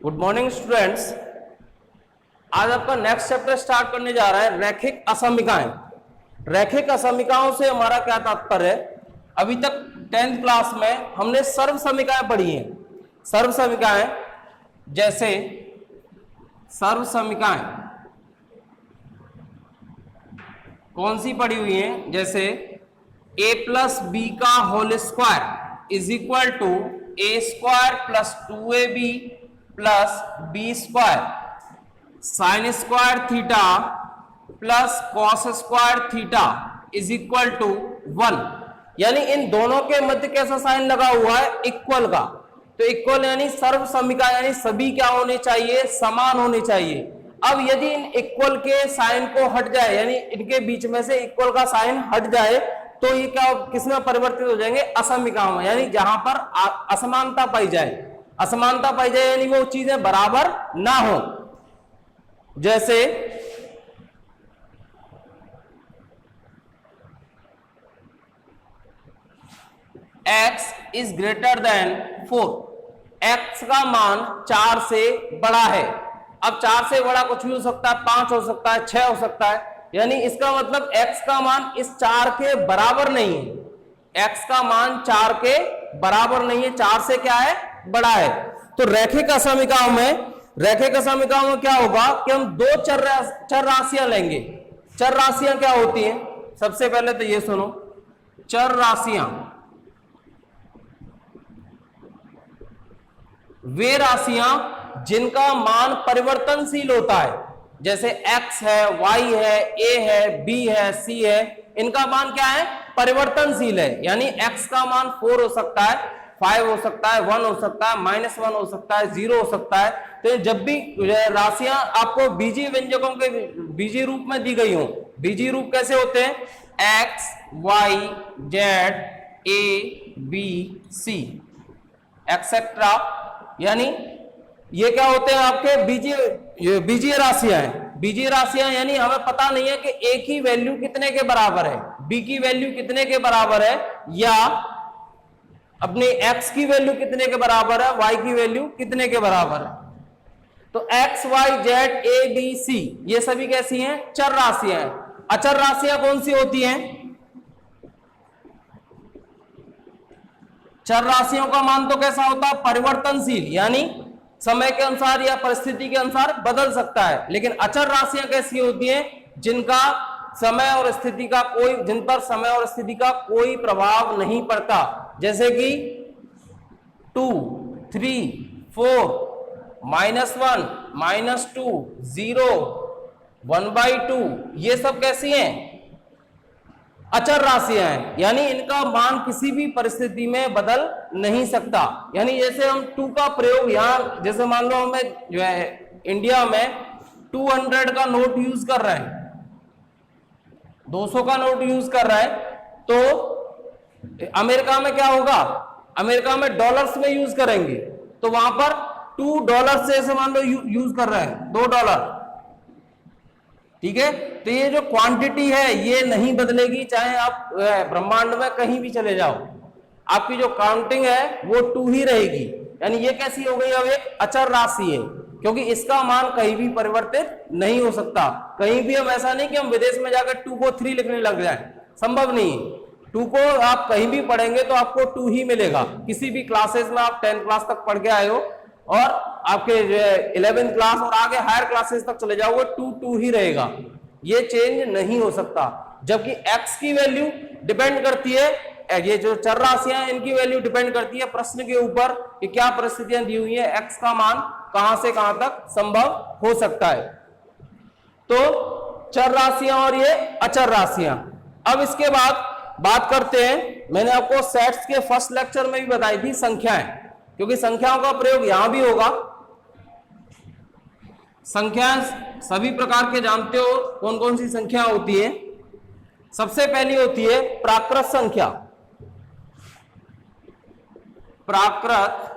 Good morning students. आज आपका next chapter start करने जा रहा है रैखिक असमीकाएं। रैखिक असमीकाओं से हमारा क्या तात्पर्य है? अभी तक 10th क्लास में हमने सर्व समीकाएं पढ़ी हैं। सर्व समीकाएं जैसे सर्व समीकाएं कौन सी पढ़ी हुई हैं? जैसे a प्लस बी का whole square is equal to A square plus 2ab plus B square, sine square theta plus cos square theta is equal to 1। यानी इन दोनों के मध्य कैसा साइन लगा हुआ है? इक्वल का। तो इक्वल यानी सर्व समीका, यानी सभी क्या होने चाहिए? समान होने चाहिए। अब यदि इन इक्वल के साइन को हट जाए, यानी इनके बीच में से इक्वल का साइन हट जाए, तो ये क्या किसमें परिवर्तित हो जाएंगे? असमीका में, यानी जहां पर असमानता पाई जाए। असमानता पाई जाए यानी वो चीजें बराबर ना हो। जैसे x is greater than 4, x का मान 4 से बड़ा है। अब 4 से बड़ा कुछ भी हो सकता है, 5 हो सकता है, 6 हो सकता है, यानी इसका मतलब x का मान इस 4 के बराबर नहीं है। x का मान 4 के बराबर नहीं है, 4 से क्या है? बड़ा है। तो रैखिक असमीकाओं में क्या होगा कि हम दो चर राशियां लेंगे। चर राशियां क्या होती हैं? सबसे पहले तो ये सुनो, चर राशियां वे राशियां जिनका मान परिवर्तनशील होता है। जैसे x है, y है, a है, b है, c है, इनका मान क्या है? परिवर्तनशील है। यानी x का मान 4 हो सकता है, 5 हो सकता है, 1 हो सकता है, -1 हो सकता है, 0 हो सकता है। तो जब भी राशियां आपको बीजीय व्यंजकों के बीजीय रूप में दी गई हो, बीजीय रूप कैसे होते हैं? x, y, z, a, b, c etcetera, यानी ये क्या होते हैं? आपके बीजीय राशियां हैं। बीजीय राशियां यानी हमें पता नहीं है कि a की वैल्यू कितने के बराबर है, b की वैल्यू कितने के बराबर है, या अपने x की वैल्यू कितने के बराबर है, y की वैल्यू कितने के बराबर है। तो x, y, z, a, b, c ये सभी कैसी हैं? चर राशियां हैं। अचर राशियां कौन सी होती हैं? चर राशियों का मान तो कैसा होता है? परिवर्तनशील, यानी समय के अनुसार या परिस्थिति के अनुसार बदल सकता है। लेकिन अचर राशियां कैसी होती हैं? जिनका समय और स्थिति का जिन पर समय और स्थिति का कोई प्रभाव नहीं पड़ता। जैसे कि 2, 3, 4, -1, -2, 0, 1/2 ये सब कैसी हैं? अचर राशियां हैं, यानी इनका मान किसी भी परिस्थिति में बदल नहीं सकता। यानी जैसे हम 2 का प्रयोग यहां, जैसे मान लो हमें जो है इंडिया में 200 का नोट यूज कर रहे हैं, 200 का नोट यूज कर रहा है, तो अमेरिका में क्या होगा? अमेरिका में डॉलर्स में यूज करेंगे, तो वहां पर $2 से ऐसे मान लो यूज कर रहे हैं, $2, ठीक है। तो ये जो क्वांटिटी है ये नहीं बदलेगी, चाहे आप ब्रह्मांड में कहीं भी चले जाओ, आपकी जो काउंटिंग है वो 2 ही रहेगी। यानी ये कैसी हो गई? अब एक अचर राशि है, क्योंकि इसका मान कहीं भी परिवर्तित नहीं हो सकता। कहीं भी हम ऐसा नहीं कि हम विदेश में जाकर 2 को 3 लिखने लग जाए, संभव नहीं है। 2 को आप कहीं भी पढ़ेंगे तो आपको 2 ही मिलेगा। किसी भी क्लासेस में आप 10th क्लास तक पढ़ के आए हो और आपके 11th क्लास और आगे हायर क्लासेस तक चले जाओगे, 2 ही रहेगा, ये चेंज नहीं हो सकता। जबकि x की वैल्यू डिपेंड करती है, ये जो चर राशियां हैं इनकी वैल्यू डिपेंड करती है प्रश्न के ऊपर कि क्या परिस्थितियां दी हुई है, x का मान कहां से कहां तक संभव हो सकता है। तो चर राशियां और ये अचर राशियां। अब इसके बाद बात करते हैं, मैंने आपको सेट्स के फर्स्ट लेक्चर में भी बताई थी संख्याएं, क्योंकि संख्याओं का प्रयोग यहां भी होगा। संख्याएं सभी प्रकार के जानते हो, कौन कौन सी संख्या होती है? सबसे पहली होती है प्राकृत संख्या। प्राकृत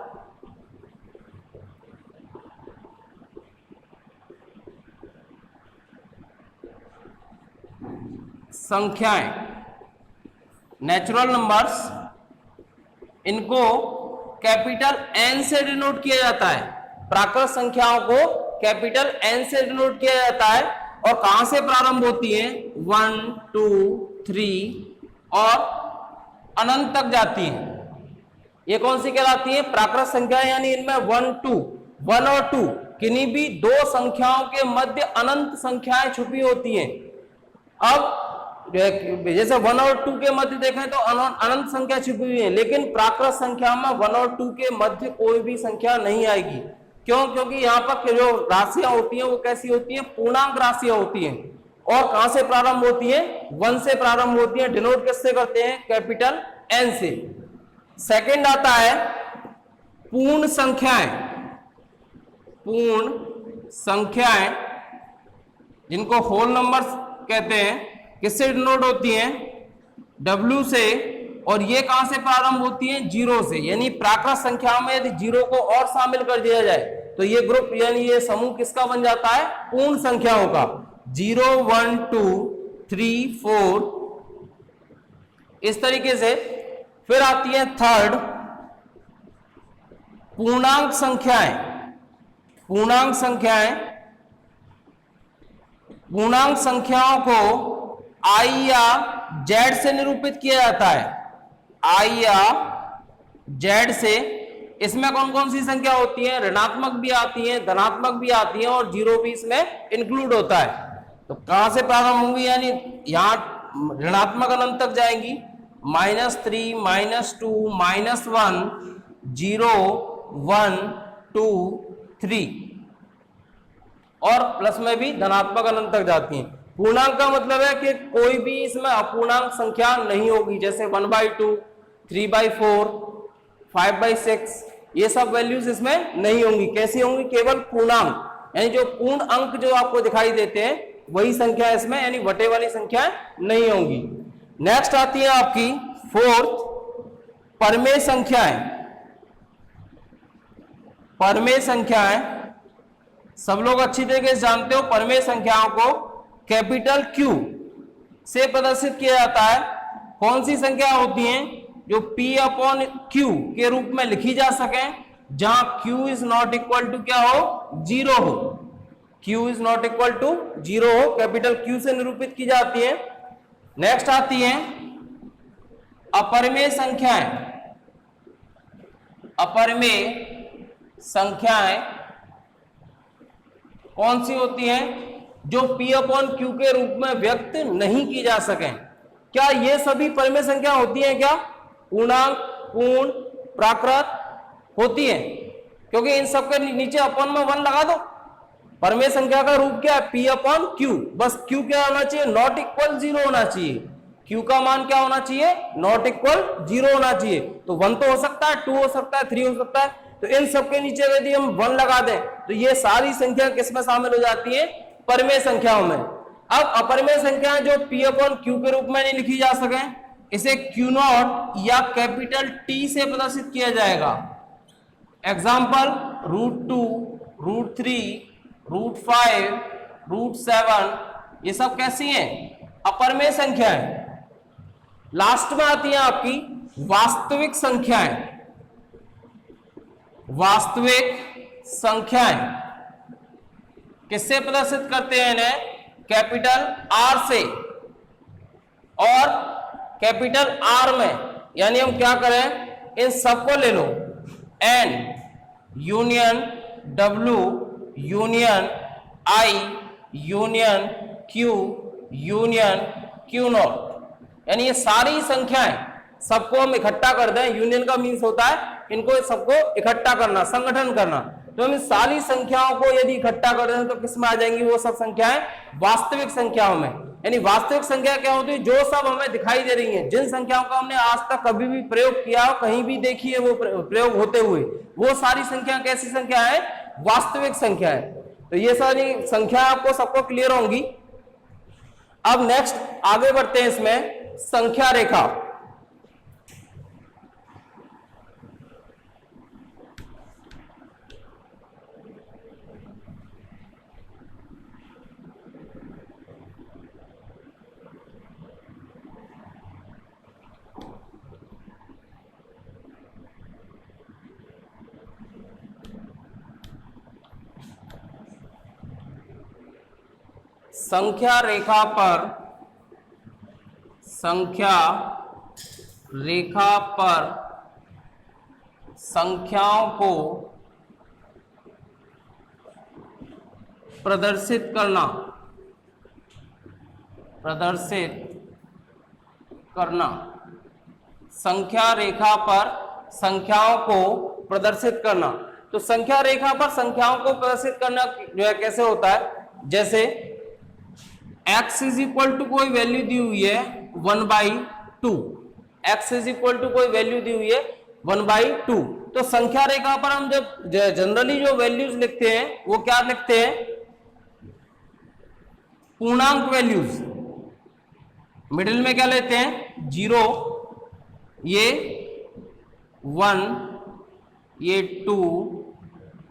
संख्याएं, नेचुरल नंबर्स, इनको कैपिटल N से डिनोट किया जाता है। प्राकृत संख्याओं को कैपिटल एन से डिनोट किया जाता है और कहां से प्रारंभ होती है, 1 2 3 और अनंत तक जाती है। ये कौन सी कहलाती है, प्राकृत संख्या, यानी इनमें 1 और 2 किन्हीं भी दो संख्याओं के मध्य अनंत संख्याएं छुपी होती हैं। अब जैसे 1 और 2 के मध्य देखें तो अनंत संख्या छुपी हुई है, लेकिन प्राकृत संख्या में 1 और 2 के मध्य कोई भी संख्या नहीं आएगी। क्यों? क्योंकि यहाँ पर जो राशियां होती हैं वो कैसी होती हैं, पूर्णांक राशियां होती हैं और कहां से प्रारंभ होती है, 1 से प्रारंभ होती है। डिनोट किससे करते हैं, कैपिटल एन से। सेकंड आता है पूर्ण संख्याएं। पूर्ण संख्याएं जिनको होल नंबर्स कहते हैं, किससे डिनोट होती हैं, W से, और ये कहां से प्रारंभ होती हैं, 0 से। यानी प्राकृत संख्या में यदि 0 को और शामिल कर दिया जाए तो ये ग्रुप यानी ये समूह किसका बन जाता है, पूर्ण संख्याओं का। 0 1 2 3 4 इस तरीके से। फिर आती है थर्ड पूर्णांक संख्याएं। पूर्णांक संख्याएं, पूर्णांक संख्याओं को I या Z से निरूपित किया जाता है। I या Z से। इसमें कौन कौन सी संख्या होती है, ऋणात्मक भी आती है, धनात्मक भी आती है और 0 भी इसमें इंक्लूड होता है। तो कहां से प्रारंभ होंगी, यानी यहां ऋणात्मक अनंत तक जाएंगी, -3 -2 -1 0 1 2 3 और प्लस में भी धनात्मक अनंत तक जाती हैं। पूर्णांक का मतलब है कि कोई भी इसमें अपूर्णांक संख्या नहीं होगी, जैसे 1/2 3/4 5/6 ये सब वैल्यूज इसमें नहीं होंगी। कैसी होंगी, केवल पूर्णांक, यानी जो पूर्ण अंक जो आपको दिखाई देते हैं वही संख्या इसमें, यानी बटे वाली संख्या नहीं होंगी। नेक्स्ट आती है आपकी फोर्थ परमेय संख्याएं। परमेय संख्याएं सब लोग अच्छी तरीके से जानते हो। परमेय संख्याओं को कैपिटल Q से प्रदर्शित किया जाता है। कौन सी संख्या होती हैं जो P/Q के रूप में लिखी जा सके, जहां Q is not equal to क्या हो, 0 हो। Q is not equal to 0 हो, कैपिटल Q से निरूपित की जाती है। नेक्स्ट आती है अपरिमेय संख्याएं। अपरिमेय संख्याएं कौन सी होती हैं, जो P/Q के रूप में व्यक्त नहीं की जा सके। क्या ये सभी परमेय संख्या होती हैं क्या, पूर्णांक, पूर्ण, प्राकृत होती हैं? क्योंकि इन सबके नीचे अपन में 1 लगा दो। परमेय संख्या का रूप क्या है, P/Q। बस Q क्या होना चाहिए, नॉट इक्वल 0 होना चाहिए। Q का मान क्या होना चाहिए, नॉट इक्वल 0 होना चाहिए। तो 1 तो हो सकता है, 2 हो सकता है, 3 हो सकता है। तो इन सबके नीचे यदि हम 1 लगा दें तो ये सारी संख्या किसमें शामिल हो जाती है, परमेय संख्याओं में। अब अपरिमेय संख्याएं जो P/Q के रूप में नहीं लिखी जा सके, इसे Q0 या कैपिटल T से प्रदर्शित किया जाएगा। एग्जाम्पल √2 √3 √5 √7 ये सब कैसी हैं, अपरिमेय संख्याएं। लास्ट में आती है आपकी वास्तविक संख्याएं। वास्तविक संख्याएं किससे प्रदर्शित करते हैं इन्हें, कैपिटल R से और कैपिटल R में। यानी हम क्या करें, इन सबको ले लो, N union W union I union Q union Q0, यानी ये सारी संख्याएं सबको हम इकट्ठा कर दें। यूनियन का मीन्स होता है इनको सबको इकट्ठा करना, संगठन करना। तो हम इस सारी संख्याओं को यदि इकट्ठा कर दें तो किसमें आ जाएंगी, वो सब संख्याएं वास्तविक संख्याओं में। यानी वास्तविक संख्या क्या होती है, जो सब हमें दिखाई दे रही हैं, जिन संख्याओं का हमने आज तक कभी भी प्रयोग किया हो, कहीं भी देखी है वो प्रयोग होते हुए, वो सारी संख्या कैसी संख्या है, वास्तविक संख्या है। तो ये सारी संख्या आपको सबको क्लियर होंगी। अब नेक्स्ट आगे बढ़ते हैं इसमें, संख्या रेखा। संख्या रेखा पर संख्याओं को प्रदर्शित करना संख्या रेखा पर संख्याओं को प्रदर्शित करना। तो संख्या रेखा पर संख्याओं को प्रदर्शित करना जो है कैसे होता है, जैसे x इज इक्वल टू कोई वैल्यू दी हुई है 1/2, x इज इक्वल टू कोई वैल्यू दी हुई है 1/2। तो संख्या रेखा पर हम जब जनरली जो वैल्यूज लिखते हैं वो क्या लिखते हैं, पूर्णांक वैल्यूज। मिडिल में क्या लेते हैं 0, ये 1, ये 2,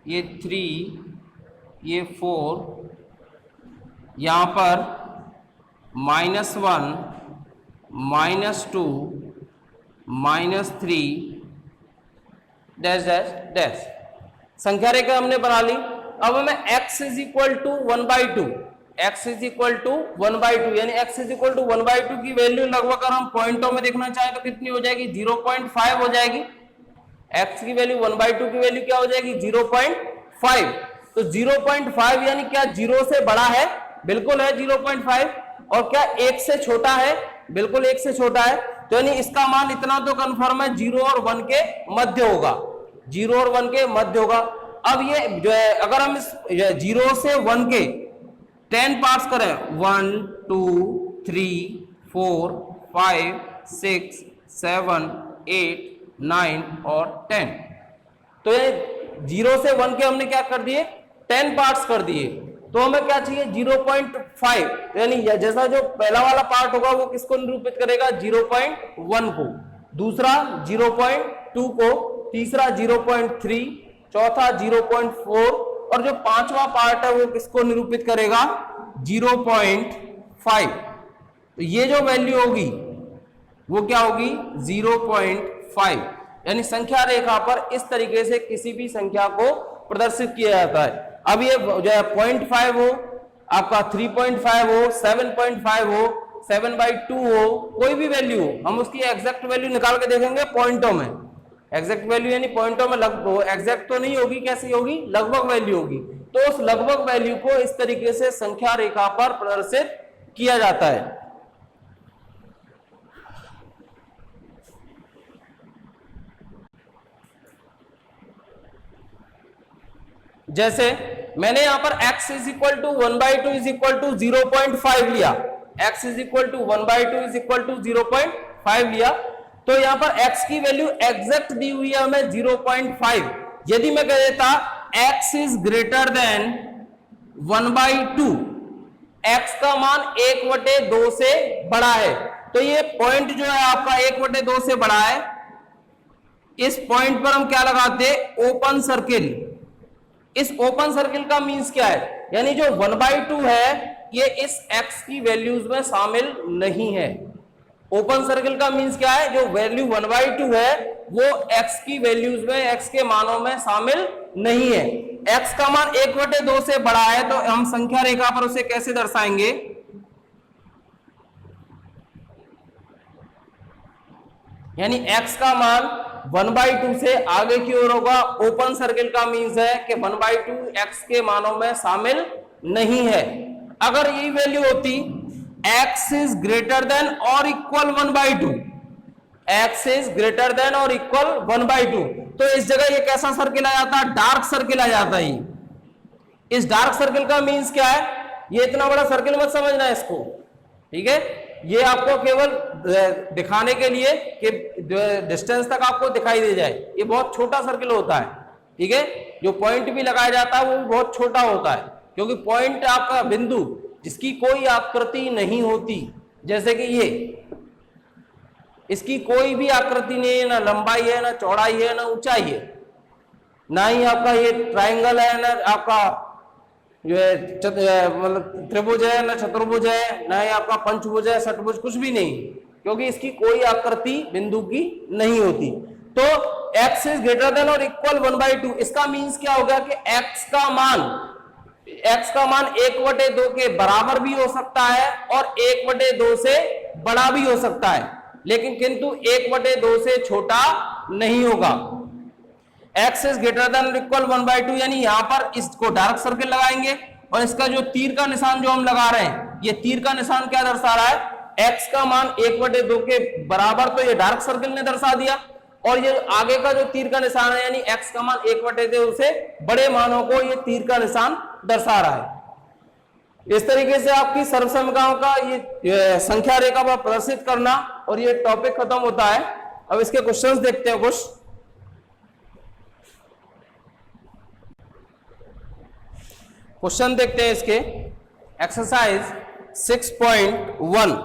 ये 3, ये 4, यहां पर -1, -2, -3 डैश डैश डैश। संख्या रेखा हमने बना ली। अब हमें x is equal to 1/2, x is equal to 1/2 यानी x इज इक्वल टू 1/2 की वैल्यू लगभग अगर हम पॉइंटों में देखना चाहें तो कितनी हो जाएगी, 0.5 हो जाएगी। x की वैल्यू 1/2 की वैल्यू क्या हो जाएगी, 0.5। तो 0.5 यानी क्या 0 से बड़ा है, बिल्कुल है 0.5, और क्या 1 से छोटा है, बिल्कुल 1 से छोटा है। तो यानी इसका मान इतना तो कंफर्म है 0 और 1 के मध्य होगा, 0 और 1 के मध्य होगा। अब ये जो है अगर हम इस 0 से 1 के 10 पार्ट्स करें, 1 2 3 4 5 6 7 8 9 और 10, तो ये 0 से 1 के हमने क्या कर दिए 10 पार्ट्स कर दिए। तो हमें क्या चाहिए 0.5, यानी जैसा जो पहला वाला पार्ट होगा वो किसको निरूपित करेगा 0.1 को, दूसरा 0.2 को, तीसरा 0.3, चौथा 0.4 और जो पांचवा पार्ट है वो किसको निरूपित करेगा 0.5। तो ये जो वैल्यू होगी वो क्या होगी 0.5। यानी संख्या रेखा पर इस तरीके से किसी भी संख्या को प्रदर्शित किया जाता है। अब ये जो है 0.5 हो, आपका 3.5 हो, 7.5 हो, 7/2 हो, कोई भी वैल्यू हो, हम उसकी एग्जैक्ट वैल्यू निकाल के देखेंगे पॉइंटों में। एग्जैक्ट वैल्यू यानी पॉइंटों में एग्जैक्ट तो नहीं होगी, कैसी होगी, लगभग वैल्यू होगी। तो उस लगभग वैल्यू को इस तरीके से संख्या रेखा पर प्रदर्शित किया जाता है। जैसे मैंने यहां पर x is equal to 1/2 is equal to 0.5 लिया, x is equal to 1/2 is equal to 0.5 लिया। तो यहां पर x की वैल्यू एग्जैक्ट दी हुई है हमें 0.5। यदि मैं कह देता x is greater than 1/2, x का मान 1/2 से बड़ा है, तो ये पॉइंट जो है आपका 1/2 से बड़ा है। इस पॉइंट पर हम क्या लगाते, ओपन सर्किल। इस ओपन सर्किल का मींस क्या है, यानी जो 1/2 है ये इस x की वैल्यूज में शामिल नहीं है। ओपन सर्किल का मींस क्या है, जो वैल्यू 1/2 है वो x की वैल्यूज में, x के मानों में शामिल नहीं है। x का मान 1/2 से बड़ा है, तो हम संख्या रेखा पर उसे कैसे दर्शाएंगे, यानी x का मान 1/2 से आगे की ओर होगा। ओपन सर्किल का मींस है कि 1/2 x के मानों में शामिल नहीं है। अगर यही वैल्यू होती x इज ग्रेटर देन और equal 1/2, x is greater than और इक्वल 1/2, तो इस जगह ये कैसा सर्किल आ जाता है, डार्क सर्किल आ जाता है। इस डार्क सर्किल का मींस क्या है, ये इतना बड़ा सर्किल मत समझना इसको, ठीक है, ये आपको केवल दिखाने के लिए कि डिस्टेंस तक आपको दिखाई दे जाए। ये बहुत छोटा सर्किल होता है, ठीक है, जो पॉइंट भी लगाया जाता है वो भी बहुत छोटा होता है, क्योंकि पॉइंट आपका बिंदु जिसकी कोई आकृति नहीं होती, जैसे कि ये, इसकी कोई भी आकृति नहीं है, ना लंबाई है, ना चौड़ाई है, ना ऊंचाई है, ना ही आपका ये ट्राइंगल है, ना आपका जो है मतलब त्रिभुज है, ना चतुर्भुज है, ना ही आपका पंचभुज है, षटभुज, कुछ भी नहीं, क्योंकि इसकी कोई आकृति बिंदु की नहीं होती। तो x इज ग्रेटर देन और इक्वल 1/2, इसका मींस क्या होगा कि x का मान x का मान 1/2 के बराबर भी हो सकता है और 1/2 से बड़ा भी हो सकता है, लेकिन किंतु 1/2 से छोटा नहीं होगा। x is greater than equal 1/2, यानी यहां पर इसको डार्क सर्किल लगाएंगे और इसका जो तीर का निशान जो हम लगा रहे हैं, ये तीर का निशान क्या दर्शा रहा है, x का मान 1/2 के बराबर, तो ये डार्क सर्किल ने दर्शा दिया, और ये आगे का जो तीर का निशान है यानी x का मान 1/2 से बड़े मानों को ये तीर का निशान दर्शा रहा है। इस तरीके से आपकी सर्वसमीकरणों का ये संख्या रेखा पर प्रदर्शित करना, और ये टॉपिक खत्म होता है। अब इसके क्वेश्चंस देखते हैं कुछ। क्वेश्चन देखते हैं इसके। एक्सरसाइज 6.1,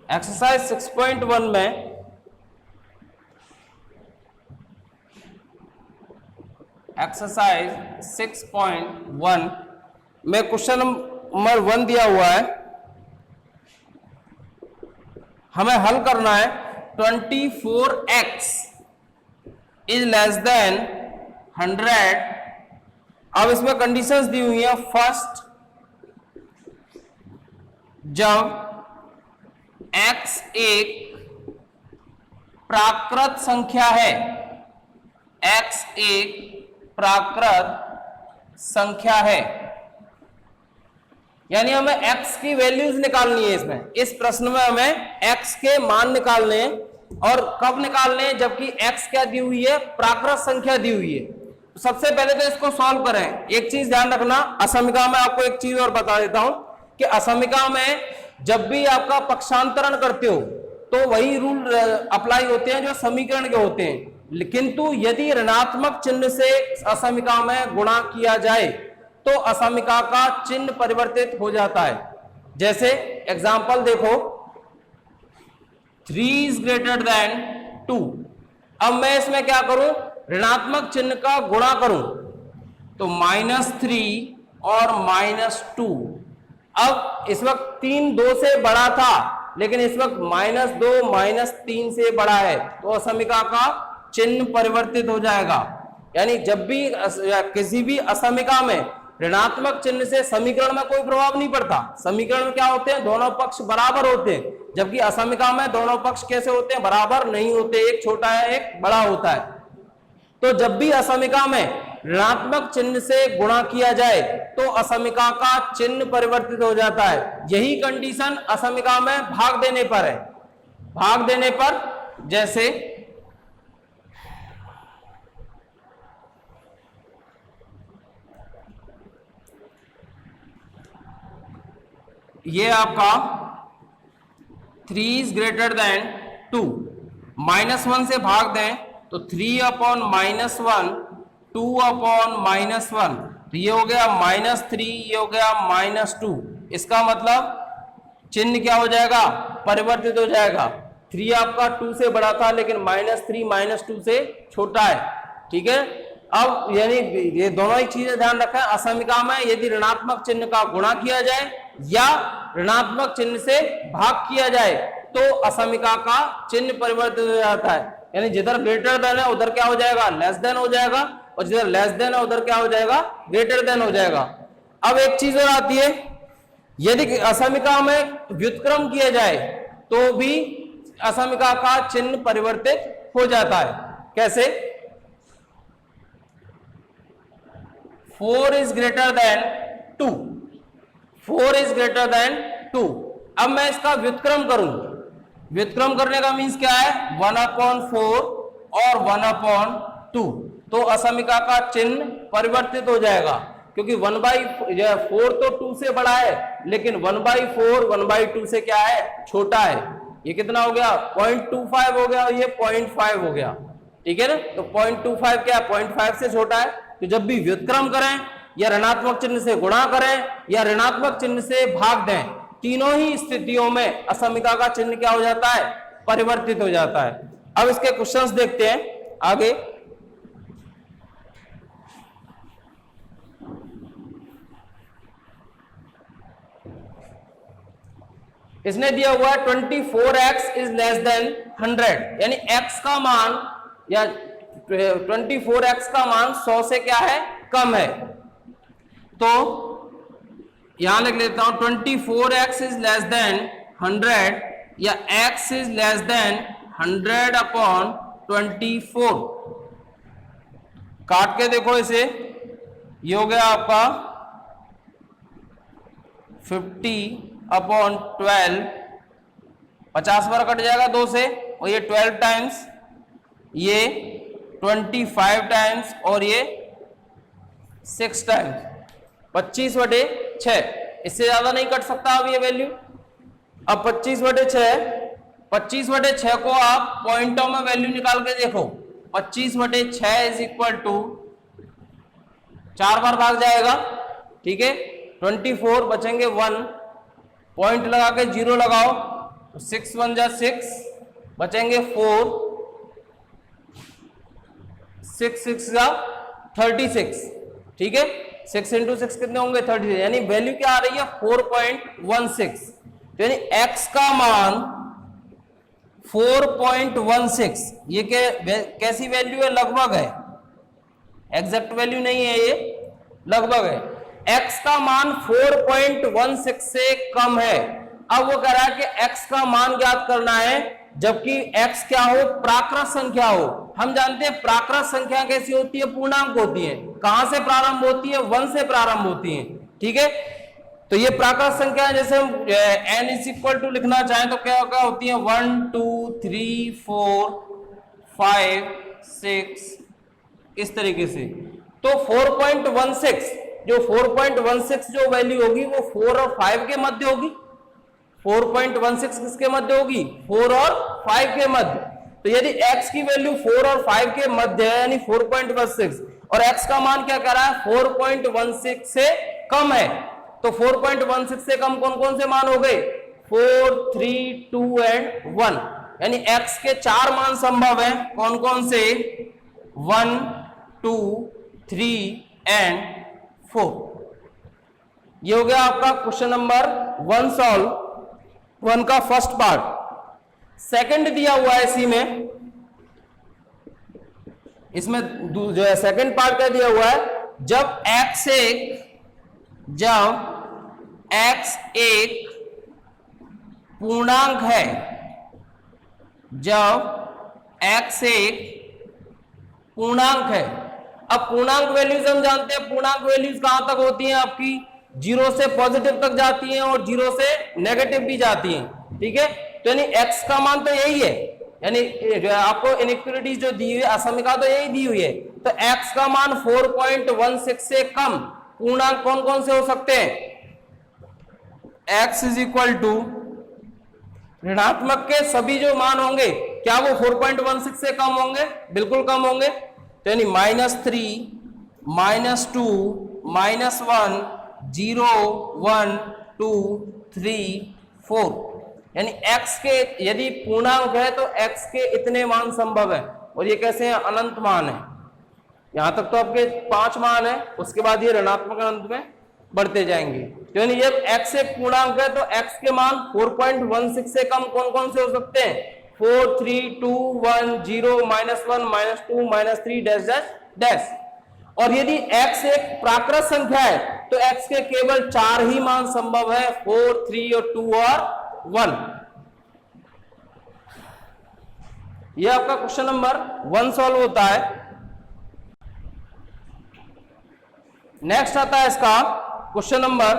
एक्सरसाइज 6.1 में एक्सरसाइज 6.1 में क्वेश्चन नंबर 1 दिया हुआ है, हमें हल करना है 24x इज लेस देन 100। अब इसमें कंडीशंस दी हुई है। फर्स्ट, जब x एक प्राकृत संख्या है, x एक प्राकृत संख्या है, यानी हमें x की वैल्यूज निकालनी है। इसमें इस प्रश्न में हमें x के मान निकालने हैं, और कब निकालने हैं, जबकि x क्या दी हुई है, प्राकृत संख्या दी हुई है। तो सबसे पहले तो इसको सॉल्व करें। एक चीज ध्यान रखना, असमीका में आपको एक चीज और बता देता हूं कि असमीका में जब भी आपका पक्षांतरण करते हो तो वही रूल अप्लाई होते हैं जो समीकरण के होते हैं, किंतु यदि ऋणात्मक चिन्ह से असमीका में गुणा किया जाए तो असमीका का चिन्ह परिवर्तित हो जाता है। जैसे एग्जांपल देखो, 3 इज ग्रेटर देन 2। अब मैं इसमें क्या करूं, ऋणात्मक चिन्ह का गुणा करूं, तो -3 और -2। अब इस वक्त 3 2 से बड़ा था, लेकिन इस वक्त -2 -3 से बड़ा है, तो असमीका का चिन्ह परिवर्तित हो जाएगा। यानी जब भी किसी भी असमीका में ऋणात्मक चिन्ह से समीकरण में कोई प्रभाव नहीं पड़ता। समीकरण में क्या होते हैं, दोनों पक्ष बराबर होते हैं, जबकि असमीका में दोनों पक्ष कैसे होते हैं, बराबर नहीं होते, एक छोटा है एक बड़ा होता है। तो जब भी असमीका में ऋणात्मक चिन्ह से गुणा किया जाए तो असमीका का चिन्ह परिवर्तित हो जाता है। यही कंडीशन असमीका में भाग देने पर है। भाग देने पर जैसे ये आपका 3 इज ग्रेटर देन 2, -1 से भाग दें तो 3/-1, 2/-1, तो ये हो गया -3, ये हो गया -2। इसका मतलब चिन्ह क्या हो जाएगा, परिवर्तित हो जाएगा। 3 आपका 2 से बड़ा था, लेकिन -3 -2 से छोटा है। ठीक है, अब यानी ये दोनों ही चीजें ध्यान रखें। असमीका में यदि ऋणात्मक चिन्ह का गुणा किया जाए या ऋणात्मक चिन्ह से भाग किया जाए तो असमीका का चिन्ह परिवर्तित हो जाता है। यानी जिधर ग्रेटर देन है उधर क्या हो जाएगा, लेस देन हो जाएगा, और जिधर लेस देन है उधर क्या हो जाएगा, ग्रेटर देन हो जाएगा। अब एक चीज और आती है, यदि असमीका में व्युत्क्रम किया जाए तो भी असमीका का चिन्ह परिवर्तित हो जाता है। कैसे, 4 is greater than 2, 4 is greater than 2। अब मैं इसका व्युत्क्रम करूं, व्युत्क्रम करने का मीन्स क्या है, 1/4 और 1/2, तो असमीका का चिन्ह परिवर्तित हो जाएगा, क्योंकि 1/4 तो 2 से बड़ा है, लेकिन 1/4 1/2 से क्या है, छोटा है। ये कितना हो गया, 0.25 हो गया, और ये 0.5 हो गया। ठीक है ना, तो 0.25 क्या है, 0.5 से छोटा है। तो जब भी व्युत्क्रम करें या ऋणात्मक चिन्ह से गुणा करें या ऋणात्मक चिन्ह से भाग दें, तीनों ही स्थितियों में असमीका का चिन्ह क्या हो जाता है, परिवर्तित हो जाता है। अब इसके क्वेश्चंस देखते हैं आगे। इसने दिया हुआ है 24x इज लेस देन 100, यानी x का मान या 24x का मान 100 से क्या है, कम है। तो यहां लिख लेता हूं 24x इज लेस देन 100 या x is less than 100 upon 24। काट के देखो इसे, ये हो गया आपका 50 अपॉन 12, 50 बार कट जाएगा 2 से, और ये 12 टाइम्स, ये 25 टाइम्स, और ये 6 टाइम्स, 25/6। इससे ज्यादा नहीं कट सकता अब ये वैल्यू। अब 25/6, 25/6 को आप पॉइंटों में वैल्यू निकाल के देखो। 25/6 इज इक्वल टू 4 बार भाग जाएगा, ठीक है, 24 बचेंगे 1, पॉइंट लगा के 0 लगाओ तो 6 1 जा 6, बचेंगे 4, 6 6 जा 36, ठीक है, 6 × 6 कितने होंगे 36, यानी वैल्यू क्या आ रही है 4.16। तो यानी x का मान 4.16, ये कैसी वैल्यू है, लगभग है, एग्जैक्ट वैल्यू नहीं है, ये लगभग है। x का मान 4.16 से कम है। अब वो कह रहा है कि x का मान ज्ञात करना है जबकि x क्या हो, प्राकृत संख्या हो। हम जानते हैं प्राकृत संख्या कैसी होती है, पूर्णांक होती है। कहां से प्रारंभ होती है, 1 से प्रारंभ होती है, ठीक है। तो ये प्राकृत संख्या है, जैसे हम n इज इक्वल टू लिखना चाहें तो क्या होती है 1 2 3 4 5 6, इस तरीके से। तो 4.16, जो 4.16 जो वैल्यू होगी वो 4 और 5 के मध्य होगी। 4.16 किसके मध्य होगी, 4 और 5 के मध्य। तो यदि x की वैल्यू 4 और 5 के मध्य है, यानी 4.16, और x का मान क्या कह रहा है 4.16 से कम है, तो 4.16 से कम कौन कौन से मान हो गए, 4 3 2 एंड 1, यानी x के 4 मान संभव है। कौन कौन से, 1 2 3 एंड 4। ये हो गया आपका क्वेश्चन नंबर 1 सॉल्व, 1 का फर्स्ट पार्ट। सेकंड दिया हुआ है इसी में, इसमें जो है सेकंड पार्ट क्या दिया हुआ है, जब x एक पूर्णांक है, जब x एक पूर्णांक है। अब पूर्णांक वैल्यूज हम जानते हैं, पूर्णांक वैल्यूज कहां तक होती हैं आपकी, 0 से पॉजिटिव तक जाती हैं और 0 से नेगेटिव भी जाती हैं, ठीक है। तो यानी x का मान तो यही है, यानी जो आपको इनइक्वालिटी जो दी हुई है, असमिका तो यही दी हुई है। तो x का मान 4.16 से कम पूर्णांक कौन कौन से हो सकते हैं, x इज इक्वल टू ऋणात्मक के सभी जो मान होंगे, क्या वो 4.16 से कम होंगे, बिल्कुल कम होंगे। तो यानी -3 -2 -1 0 1 2 3 4, यानी x के यदि पूर्णांक है तो x के इतने मान संभव है। और ये कैसे हैं, अनंत मान है। यहां तक तो आपके 5 मान है, उसके बाद ये ऋणात्मक अनंत में बढ़ते जाएंगे। तो यानी जब x एक पूर्णांक है तो x के मान 4.16 से कम कौन कौन से हो सकते हैं, 4 3 2 1 0 -1 -2 -3 डैश डैश डैश। और यदि x एक प्राकृत संख्या है तो x के केवल 4 ही मान संभव है, 4 3 और 2 और 1। यह आपका क्वेश्चन नंबर 1 सॉल्व होता है। नेक्स्ट आता है इसका question number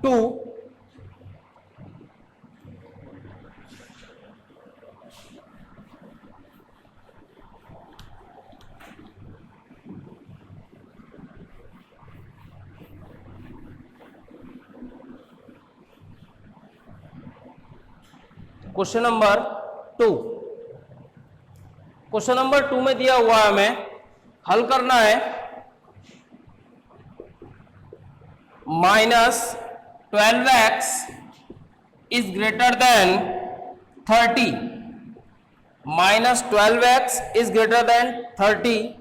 2। Question number 2, question number 2 में दिया हुआ है हमें हल करना है -12x is greater than 30, -12x is greater than 30।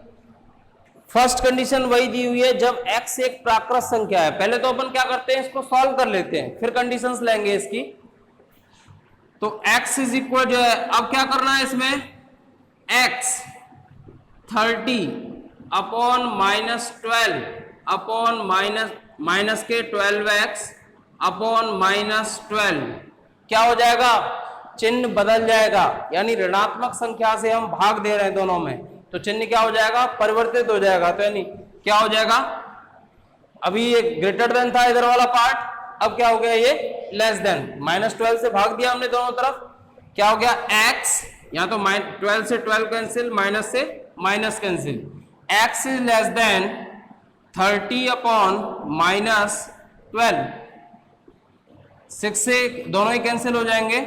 First condition वही दी हुई है जब x एक प्राकृत संख्या है। पहले तो अपन क्या करते हैं, इसको सॉल्व कर लेते हैं, फिर कंडीशंस लेंगे इसकी। तो x इज इक्वल जो है, अब क्या करना है इसमें, x 30 अपॉन -12 अपॉन माइनस के 12x अपॉन -12, क्या हो जाएगा, चिन्ह बदल जाएगा, यानी ऋणात्मक संख्या से हम भाग दे रहे हैं दोनों में, तो चिन्ह क्या हो जाएगा, परिवर्तित हो जाएगा। तो यानी क्या हो जाएगा, अभी ये ग्रेटर देन था इधर वाला पार्ट, अब क्या हो गया, ये लेस देन, -12 से भाग दिया हमने दोनों तरफ, क्या हो गया, x, यहां तो 12 से 12 कैंसिल, माइनस से minus cancel, x is less than 30 upon -12, 6 से दोनों ही कैंसिल हो जाएंगे,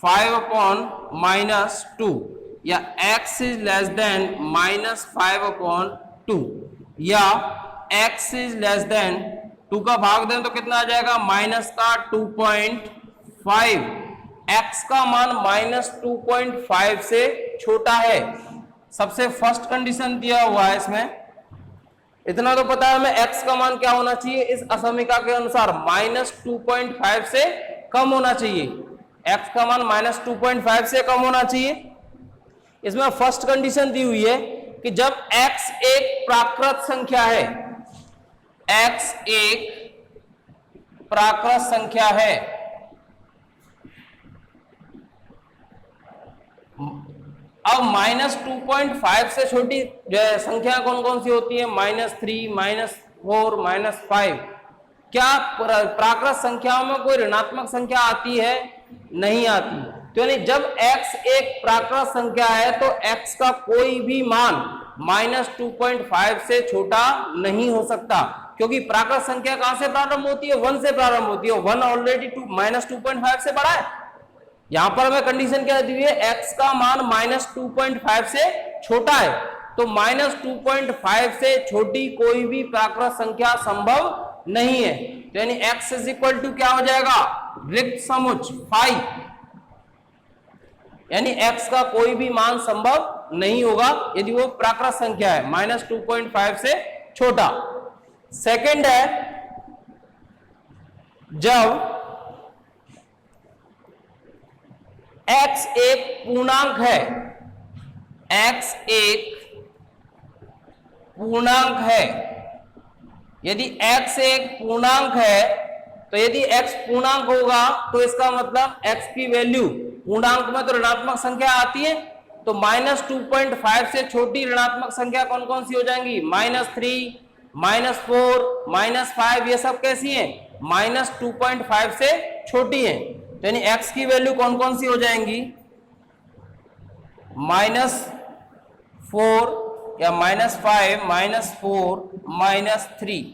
5 अपॉन -2, या x is less than -5 upon 2, या x इज लेस देन 2 का भाग दें तो कितना आ जाएगा, माइनस का 2.5, x का मान -2.5 से छोटा है, सबसे फर्स्ट कंडीशन दिया हुआ है इसमें, इतना तो पता है हमें x का मान क्या होना चाहिए इस असमीका के अनुसार, -2.5 से कम होना चाहिए, x का मान -2.5 से कम होना चाहिए। इसमें फर्स्ट कंडीशन दी हुई है कि जब x एक प्राकृत संख्या है, x एक प्राकृत संख्या है, अब -2.5 से छोटी संख्या कौन कौन सी होती है, -3, -4, -5, क्या प्राकृत संख्याओं में कोई ऋणात्मक संख्या आती है, नहीं आती। तो यानी जब x एक प्राकृत संख्या है तो x का कोई भी मान -2.5 से छोटा नहीं हो सकता, क्योंकि प्राकृत संख्या कहां से प्रारंभ होती है, 1 से प्रारंभ होती है, 1 ऑलरेडी -2.5 से बड़ा है। यहां पर हमें कंडीशन क्या दी हुई है, x का मान -2.5 से छोटा है, तो -2.5 से छोटी कोई भी प्राकृत संख्या संभव नहीं है। तो यानी x इज इक्वल टू क्या हो जाएगा, रिक्त समुच्चय 5, यानी x का कोई भी मान संभव नहीं होगा यदि वो प्राकृत संख्या है, -2.5 से छोटा। सेकंड है, जब x एक पूर्णांक है, x एक पूर्णांक है, यदि x एक पूर्णांक है तो यदि x पूर्णांक होगा तो इसका मतलब x की वैल्यू, पूर्णांक में तो ऋणात्मक संख्या आती है, तो -2.5 से छोटी ऋणात्मक संख्या कौन कौन सी हो जाएंगी, -3, -4, -5, ये सब कैसी हैं, -2.5 से छोटी हैं। तो यानी x की वैल्यू कौन कौन सी हो जाएंगी, -4 या -5, -4, -3,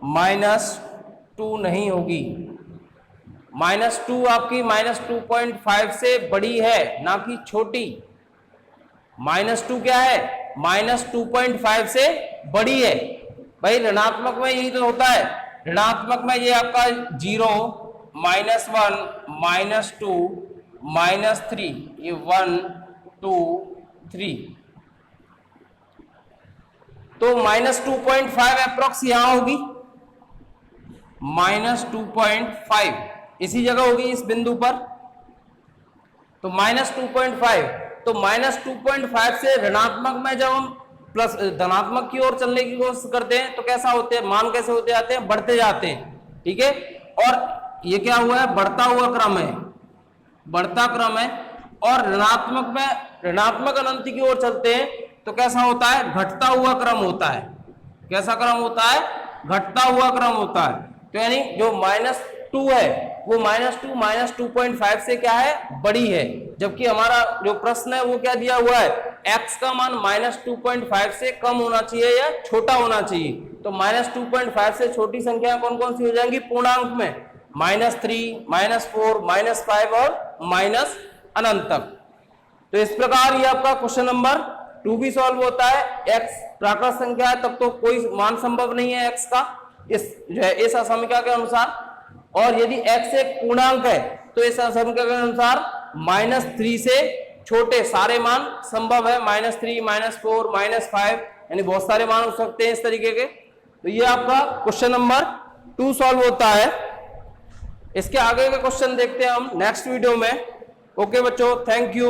-2 नहीं होगी, -2 आपकी -2.5 से बड़ी है ना कि छोटी, -2 क्या है, -2.5 से बड़ी है। भाई ऋणात्मक में यही तो होता है, ऋणात्मक में ये आपका 0, -1, -2, -3, ये 1, 2, 3, तो -2.5 अप्रोक्स यहां होगी, -2.5 इसी जगह होगी इस बिंदु पर, तो -2.5, तो -2.5 से ऋणात्मक में जब हम प्लस धनात्मक की ओर चलने की कोशिश करते हैं तो कैसा होते हैं, मान कैसे होते जाते हैं, बढ़ते जाते हैं, ठीक है। और ये क्या हुआ है, बढ़ता हुआ क्रम है, बढ़ता क्रम है, और ऋणात्मक में ऋणात्मक अनंत की ओर चलते हैं तो कैसा होता है, घटता हुआ क्रम होता है। कैसा क्रम होता है, घटता हुआ क्रम होता है। तो यानी जो -2 है वो -2 -2.5 से क्या है, बड़ी है, जबकि हमारा जो प्रश्न है वो क्या दिया हुआ है, x का मान -2.5 से कम होना चाहिए या छोटा होना चाहिए। तो -2.5 से छोटी संख्या कौन कौन सी हो जाएंगी पूर्णांक में, -3, -4, -5 और माइनस अनंत तक। तो इस प्रकार ये आपका क्वेश्चन नंबर 2 भी सॉल्व होता है। x प्राकृत संख्या है तब तो कोई मान संभव नहीं है x का इस असमीका के अनुसार, और यदि x एक पूर्णांक है तो इस असमीका के अनुसार -3 से छोटे सारे मान संभव है, -3, -4, -5, यानी बहुत सारे मान हो सकते हैं इस तरीके के। तो ये आपका क्वेश्चन नंबर 2 सॉल्व होता है। इसके आगे के क्वेश्चन देखते हैं हम नेक्स्ट वीडियो में। ओके बच्चों, थैंक यू।